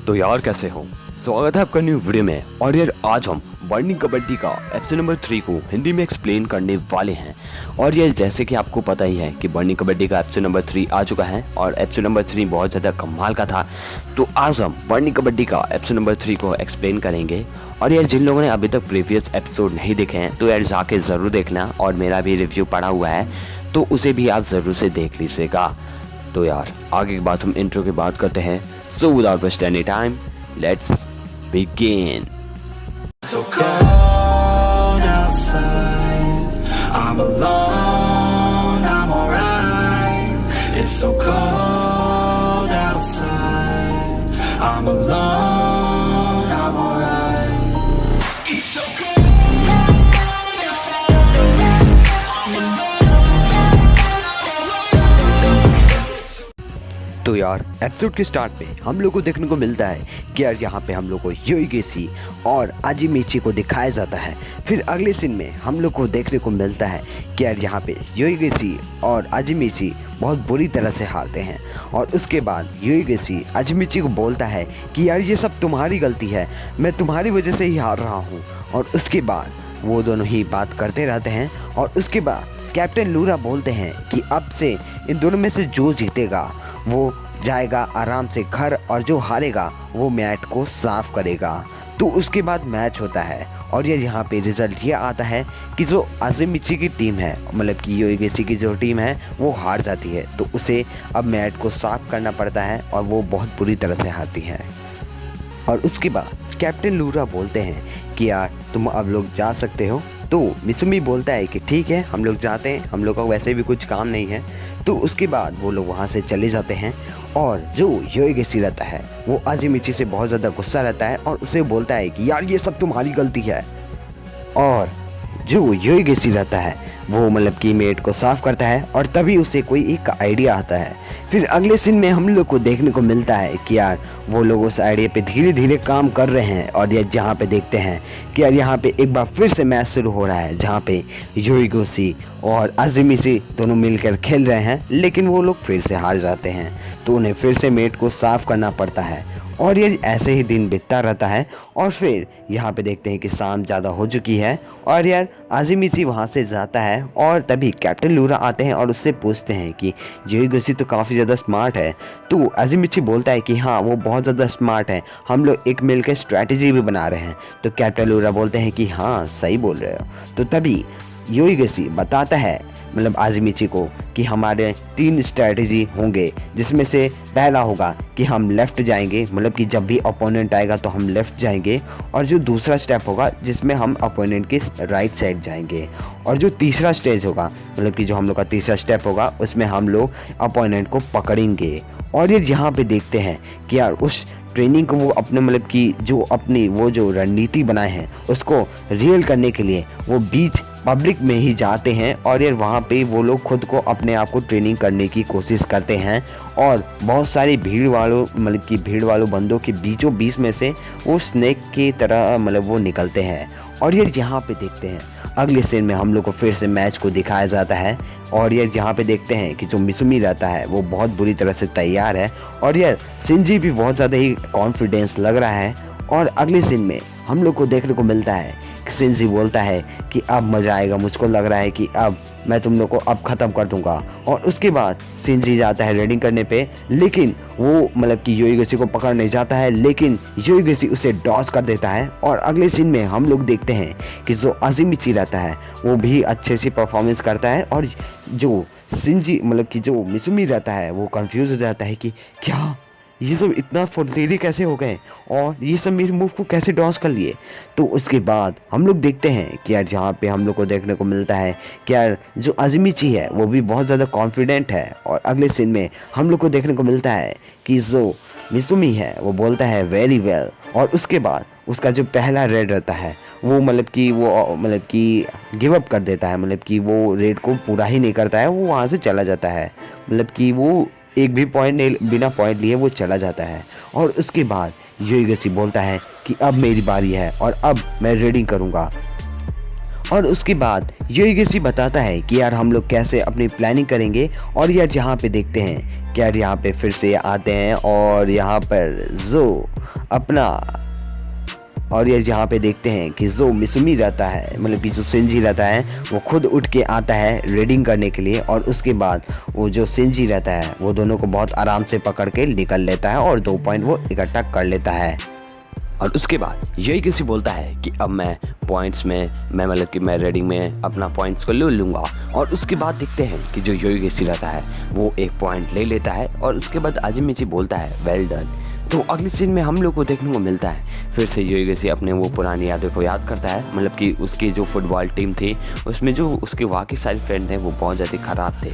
तो यार कैसे हो। स्वागत है आपका न्यू वीडियो में। और यार आज हम बर्निंग कबड्डी का एपिसोड नंबर 3 को हिंदी में एक्सप्लेन करने वाले हैं। और यार जैसे कि आपको पता ही है कि बर्निंग कबड्डी का एपिसोड नंबर 3 आ चुका है और एपिसोड नंबर 3 बहुत ज़्यादा कमाल का था। तो आज हम बर्निंग कबड्डी का एपिसोड नंबर 3 को एक्सप्लेन करेंगे। और यार जिन लोगों ने अभी तक प्रीवियस एपिसोड नहीं देखे हैं तो यार जाके ज़रूर देखना, और मेरा भी रिव्यू पड़ा हुआ है तो उसे भी आप ज़रूर से देख लीजिएगा। तो यार आगे की बात हम इंट्रो की बात करते हैं। So without wasting any time, let's begin. So cold outside, I'm alone, I'm alright. It's so cold outside, I'm alone, I'm alright. It's so cold outside, I'm alone. तो यार एपिसोड के स्टार्ट में हम लोग को देखने को मिलता है कि यार यहाँ पे हम लोग को योइगेशी और आजिमिची को दिखाया जाता है। फिर अगले सीन में हम लोग को देखने को मिलता है कि यार यहाँ पे योइगेशी और आजिमिची बहुत बुरी तरह से हारते हैं। और उसके बाद योइगेशी आजिमिची को बोलता है कि यार ये सब तुम्हारी गलती है, मैं तुम्हारी वजह से ही हार रहा हूँ। और उसके बाद वो दोनों ही बात करते रहते हैं। और उसके बाद कैप्टन लूरा बोलते हैं कि अब से इन दोनों में से जो जीतेगा वो जाएगा आराम से घर, और जो हारेगा वो मैट को साफ करेगा। तो उसके बाद मैच होता है और ये यहाँ पे रिज़ल्ट ये आता है कि जो आजिमिची की टीम है, मतलब कि योइगेशी की जो टीम है वो हार जाती है। तो उसे अब मैट को साफ करना पड़ता है और वो बहुत बुरी तरह से हारती है। और उसके बाद कैप्टन लूरा बोलते हैं कि यार तुम अब लोग जा सकते हो। तो मिसुमी बोलता है कि ठीक है हम लोग जाते हैं, हम लोग का वैसे भी कुछ काम नहीं है। तो उसके बाद वो लोग वहाँ से चले जाते हैं। और जो योइगेशी रहता है वो आजिमिची से बहुत ज़्यादा गुस्सा रहता है और उसे बोलता है कि यार ये सब तुम्हारी गलती है। और जो योइगेशी रहता है वो मतलब कि मेट को साफ करता है और तभी उसे कोई एक आइडिया आता है। फिर अगले सीन में हम लोग को देखने को मिलता है कि यार वो लोग उस आइडिया पे धीरे धीरे काम कर रहे हैं। और ये जहाँ पे देखते हैं कि यार यहाँ पे एक बार फिर से मैच शुरू हो रहा है जहाँ पे योइगेशी और आजिमिची दोनों मिलकर खेल रहे हैं, लेकिन वो लोग फिर से हार जाते हैं। तो उन्हें फिर से मेट को साफ करना पड़ता है। और ये ऐसे ही दिन बीतता रहता है। और फिर यहाँ पे देखते हैं कि शाम ज़्यादा हो चुकी है और यार आजिमिची वहाँ से जाता है। और तभी कैप्टन लूरा आते हैं और उससे पूछते हैं कि योइगेशी तो काफ़ी ज़्यादा स्मार्ट है। तो आजिमिची बोलता है कि हाँ वो बहुत ज़्यादा स्मार्ट है, हम लोग एक मिलकर स्ट्रैटेजी भी बना रहे हैं। तो कैप्टन लूरा बोलते हैं कि हाँ सही बोल रहे हो। तो तभी योइगेशी बताता है मतलब आजिमिची को कि हमारे 3 स्ट्रैटेजी होंगे, जिसमें से पहला होगा कि हम लेफ़्ट जाएंगे, मतलब कि जब भी अपोनेंट आएगा तो हम लेफ़्ट जाएंगे। और जो दूसरा स्टेप होगा जिसमें हम अपोनेंट के राइट साइड जाएंगे। और जो तीसरा स्टेज होगा मतलब कि जो हम लोग का तीसरा स्टेप होगा उसमें हम लोग अपोनेंट को पकड़ेंगे। और ये यहाँ पे देखते हैं कि यार उस ट्रेनिंग को वो अपने मतलब कि जो अपनी वो जो रणनीति बनाए हैं उसको रियल करने के लिए वो बीच पब्लिक में ही जाते हैं। और यार वहाँ पे वो लोग खुद को अपने आप को ट्रेनिंग करने की कोशिश करते हैं। और बहुत सारी भीड़ वालों बंदों के बीचों बीच में से वो स्नेक की तरह मतलब वो निकलते हैं। और यार यहाँ पे देखते हैं अगले सीन में हम लोग को फिर से मैच को दिखाया जाता है। और यार यहाँ पे देखते हैं कि जो मिसुमी रहता है वो बहुत बुरी तरह से तैयार है। और यार शिंजी भी बहुत ज़्यादा ही कॉन्फिडेंस लग रहा है। और अगले सीन में हम लोग को देखने को मिलता है कि शिंजी बोलता है कि अब मज़ा आएगा, मुझको लग रहा है कि अब मैं तुम लोग को अब ख़त्म कर दूंगा। और उसके बाद शिंजी जाता है रेडिंग करने पे, लेकिन वो मतलब कि योइगेशी को पकड़ने जाता है, लेकिन योइगेशी उसे डॉज कर देता है। और अगले सीन में हम लोग देखते हैं कि जो आजिमिची रहता है वो भी अच्छे से परफॉर्मेंस करता है। और जो शिंजी मतलब कि जो मिसुमी रहता है वो कंफ्यूज हो जाता है कि क्या ये सब इतना फुर्तीले कैसे हो गए और ये सब मेरे मूव को कैसे डॉज कर लिए। तो उसके बाद हम लोग देखते हैं कि यार जहाँ पे हम लोग को देखने को मिलता है कि यार जो आजिमिची है वो भी बहुत ज़्यादा कॉन्फिडेंट है। और अगले सीन में हम लोग को देखने को मिलता है कि जो मिसुमी है वो बोलता है वेरी वेल। और उसके बाद उसका जो पहला रेड रहता है वो मतलब कि गिव अप कर देता है, मतलब कि वो रेड को पूरा ही नहीं करता है, वो वहाँ से चला जाता है। मतलब कि वो एक भी पॉइंट नहीं, बिना पॉइंट लिए वो चला जाता है। और उसके बाद योइगेशी बोलता है कि अब मेरी बारी है और अब मैं रेडिंग करूँगा। और उसके बाद योइगेसी बताता है कि यार हम लोग कैसे अपनी प्लानिंग करेंगे। और यार यहाँ पे देखते हैं कि यार यहाँ पे फिर से आते हैं और यहाँ पर जो अपना और यार यहाँ पे देखते हैं कि जो मिसुमी रहता है, मतलब कि जो सिंजी रहता है, वो खुद उठ के आता है रेडिंग करने के लिए। और उसके बाद वो जो सिंजी रहता है वो दोनों को बहुत आराम से पकड़ के निकल लेता है और 2 पॉइंट वो इकट्ठा कर लेता है। और उसके बाद यही किसी बोलता है कि अब मैं पॉइंट्स में मैं मतलब कि मैं रेडिंग में अपना पॉइंट्स को ले लूँगा। और उसके बाद देखते हैं कि जो योइगेसी रहता है वो 1 पॉइंट ले लेता है। और उसके बाद आजिमिची बोलता है वेल डन। तो अगले सीन में हम लोग को देखने को मिलता है फिर से योइगेसी अपने वो पुरानी यादों को याद करता है, मतलब कि उसकी जो फुटबॉल टीम थी उसमें जो उसके वाकई सारे फ्रेंड थे वो बहुत ज़्यादा ख़राब थे।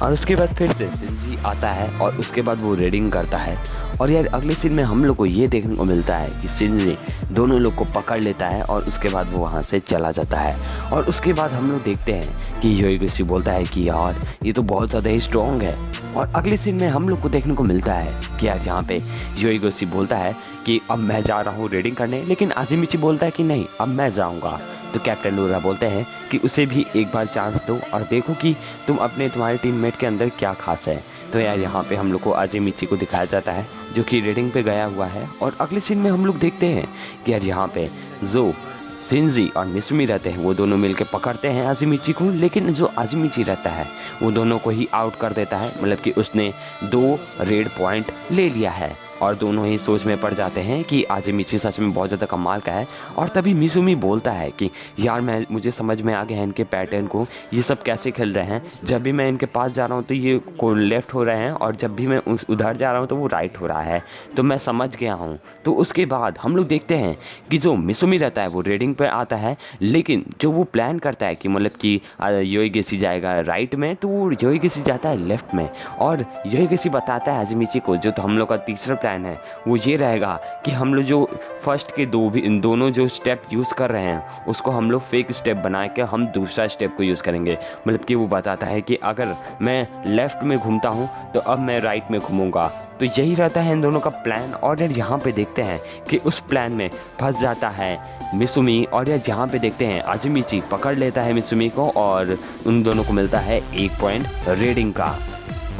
और उसके बाद फिर से सिंजी आता है और उसके बाद वो रेडिंग करता है। और यार अगले सीन में हम लोग को ये देखने को मिलता है कि सिंजी दोनों लोग को पकड़ लेता है और उसके बाद वो वहाँ से चला जाता है। और उसके बाद हम लोग देखते हैं कि योइगेसी बोलता है कि यार ये तो बहुत ज़्यादा ही स्ट्रॉन्ग है। और अगले सीन में हम लोग को देखने को मिलता है कि यार यहाँ पे योइगेसी बोलता है कि अब मैं जा रहा हूँ रेडिंग करने, लेकिन आजिमिची बोलता है कि नहीं अब मैं जाऊँगा। तो कैप्टन लोरा बोलते हैं कि उसे भी एक बार चांस दो और देखो कि तुम्हारे टीममेट के अंदर क्या खास है। तो यार यहाँ पे हम लोग को आजिमिची को दिखाया जाता है जो कि रेडिंग पे गया हुआ है। और अगले सीन में हम लोग देखते हैं कि यार यहाँ पे जो सिंजी और मिसुमी रहते हैं वो दोनों मिलकर पकड़ते हैं आजिमिची को, लेकिन जो आजिमिची रहता है वो दोनों को ही आउट कर देता है, मतलब कि उसने 2 रेड पॉइंट ले लिया है। और दोनों ही सोच में पड़ जाते हैं कि आजिमिची सच में बहुत ज़्यादा कमाल का है। और तभी मिसुमी बोलता है कि यार मुझे समझ में आ गया है इनके पैटर्न को, ये सब कैसे खेल रहे हैं। जब भी मैं इनके पास जा रहा हूँ तो ये को लेफ़्ट हो रहे हैं और जब भी मैं उधर जा रहा हूँ तो वो राइट हो रहा है, तो मैं समझ गया हूँ। तो उसके बाद हम लोग देखते हैं कि जो मिसुमी रहता है वो रेडिंग पर आता है, लेकिन जो वो प्लान करता है कि मतलब कि योइगेसी जाएगा राइट में तो वो योइगेसी जाता है लेफ्ट में। और योइगेसी बताता है आजिमिची को जो तो हम लोग का तीसरा प्लान है वो ये रहेगा कि हम लोग जो फर्स्ट के दोनों जो स्टेप यूज़ कर रहे हैं उसको हम लोग फेक स्टेप बना के हम दूसरा स्टेप को यूज़ करेंगे। मतलब कि वो बताता है कि अगर मैं लेफ़्ट में घूमता हूँ तो अब मैं राइट में घूमूंगा। तो यही रहता है इन दोनों का प्लान। और यार यहाँ पे देखते हैं कि उस प्लान में फंस जाता है मिसुमी। और यार यहाँ पे देखते हैं आजिमिची पकड़ लेता है मिसुमी को और उन दोनों को मिलता है 1 पॉइंट रेडिंग का।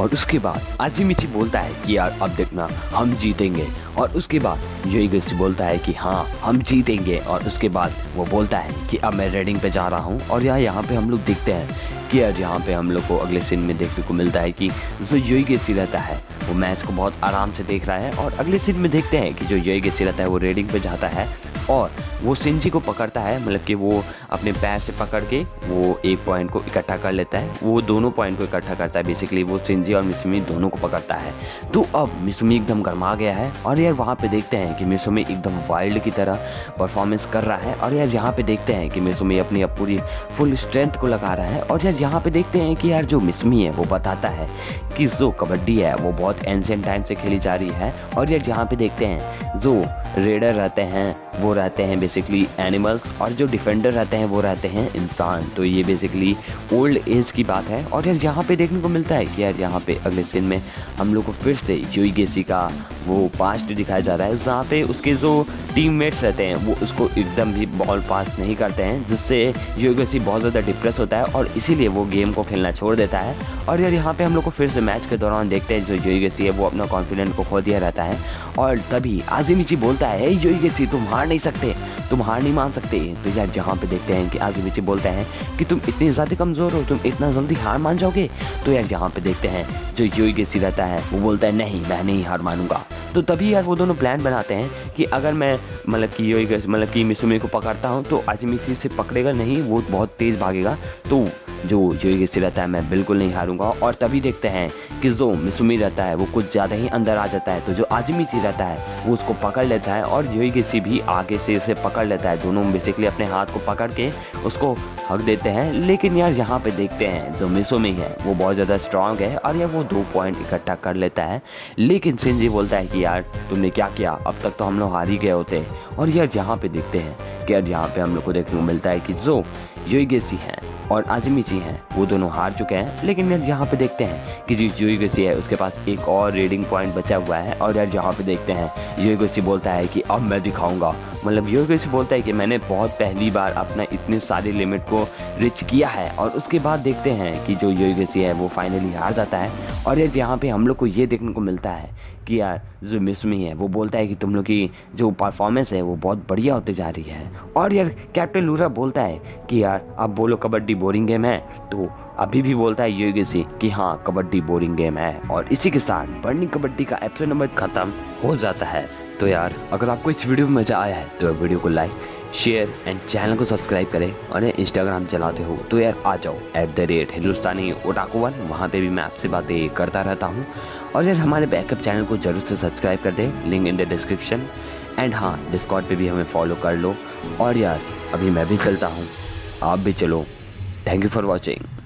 और उसके बाद आजिमिची बोलता है कि यार अब देखना हम जीतेंगे। और उसके बाद योइगेसी बोलता है कि हाँ हम जीतेंगे। और उसके बाद वो बोलता है कि अब मैं रेडिंग पे जा रहा हूँ। और यहाँ पे हम लोग देखते हैं कि यार यहाँ पे हम लोग को अगले सीन में देखने को मिलता है कि जो योइगेसी रहता है वो मैच को बहुत आराम से देख रहा है। और अगले सीन में देखते हैं कि जो योइगेसी रहता है वो रेडिंग पे जाता है और वो सिंजी को पकड़ता है, मतलब कि वो अपने पैर से पकड़ के वो 1 पॉइंट को इकट्ठा कर लेता है। वो दोनों पॉइंट को इकट्ठा करता है, बेसिकली वो सिंजी और मिसुमी दोनों को पकड़ता है। तो अब मिसुमी एकदम गर्मा गया है। और यार वहाँ पे देखते हैं कि मिसुमी एकदम वाइल्ड की तरह परफॉर्मेंस कर रहा है। और यार यहाँ पे देखते हैं कि मिसुमी अपनी पूरी फुल स्ट्रेंथ को लगा रहा है। और यार यहाँ पे देखते हैं कि यार जो मिसुमी है वो बताता है कि जो कबड्डी है वो बहुत एंशिएंट टाइम से खेली जा रही है। और यार यहाँ पे देखते हैं जो रेडर रहते हैं वो रहते हैं बेसिकली एनिमल्स और जो डिफेंडर रहते हैं वो रहते हैं इंसान। तो ये बेसिकली ओल्ड एज की बात है। और यार यहाँ पे देखने को मिलता है कि यार यहाँ पे अगले सीन में हम लोग को फिर से योइगेसी का वो पास्ट दिखाया जा रहा है, जहाँ पे उसके जो टीममेट्स रहते हैं वो उसको एकदम भी बॉल पास नहीं करते हैं, जिससे योइगेसी बहुत ज़्यादा डिप्रेस होता है और इसीलिए वो गेम को खेलना छोड़ देता है। और यार यहाँ पे हम लोग को फिर से मैच के दौरान देखते हैं जो योइगेसी है वो अपना कॉन्फिडेंस को खो दिया रहता है। और तभी आजिमिची बोलता है योइगेसी तुम हार नहीं सकते, तुम हार नहीं मान सकते। तो यार जहाँ पे देखते हैं कि आजिमिची बोलता है कि तुम इतने ज़्यादा कमज़ोर हो, तुम इतना जल्दी हार मान जाओगे। तो यार यहाँ पे देखते हैं जो योइगेसी रहता है वो बोलता है नहीं मैं नहीं हार मानूंगा। तो तभी यार वो दोनों प्लान बनाते हैं कि अगर मैं मतलब कि मिसुमी को पकड़ता हूँ तो आजिमिची से पकड़ेगा नहीं, वो बहुत तेज़ भागेगा, तो जो योइगेसी रहता है मैं बिल्कुल नहीं हारूंगा। और तभी देखते हैं कि जो मिसुमी रहता है वो कुछ ज़्यादा ही अंदर आ जाता है, तो जो आजिमिची रहता है वो उसको पकड़ लेता है और योइगेसी भी आगे से उसे पकड़ लेता है। दोनों बेसिकली अपने हाथ को पकड़ के उसको हक देते हैं। लेकिन यार यहाँ पे देखते हैं जो मिसुमी है वो बहुत ज़्यादा स्ट्रांग है और यार वो 2 पॉइंट इकट्ठा कर लेता है। लेकिन सिंजी बोलता है कि यार तुमने क्या किया, अब तक तो हम लोग हार ही गए होते। और यार यहाँ पे देखते हैं कि यार यहाँ पे हम लोग को देखने को मिलता है कि जो योइगेसी हैं और आजिमिची हैं वो दोनों हार चुके हैं। लेकिन यार यहाँ पे देखते हैं कि जो योइगेसी है उसके पास एक और रेडिंग पॉइंट बचा हुआ है। और यार यहाँ पे देखते हैं योइगेसी बोलता है कि अब मैं दिखाऊंगा मतलब योगेशी बोलता है कि मैंने बहुत पहली बार अपना इतने सारे लिमिट को रिच किया है। और उसके बाद देखते हैं कि जो योगेशी है वो फाइनली हार जाता है। और यार यहाँ पे हम लोग को ये देखने को मिलता है कि यार जो मिसमी है वो बोलता है कि तुम लोग की जो परफॉर्मेंस है वो बहुत बढ़िया होते जा रही है। और यार कैप्टन लूरा बोलता है कि यार अब बोलो कबड्डी बोरिंग गेम है, तो अभी भी बोलता है योगेशी कि हाँ कबड्डी बोरिंग गेम है। और इसी के साथ बर्निंग कबड्डी का एपिसोड नंबर खत्म हो जाता है। तो यार अगर आपको इस वीडियो में मज़ा आया है तो वीडियो को लाइक शेयर एंड चैनल को सब्सक्राइब करें। और इंस्टाग्राम चलाते हो तो यार आ जाओ @हिंदुस्तानी ओटाकू1, वहाँ पे भी मैं आपसे बातें करता रहता हूँ। और यार हमारे बैकअप चैनल को जरूर से सब्सक्राइब कर दें, link in the description. And हाँ, डिस्कॉर्ड पे भी हमें फॉलो कर लो। और यार अभी मैं भी चलता हूँ, आप भी चलो। Thank you for watching.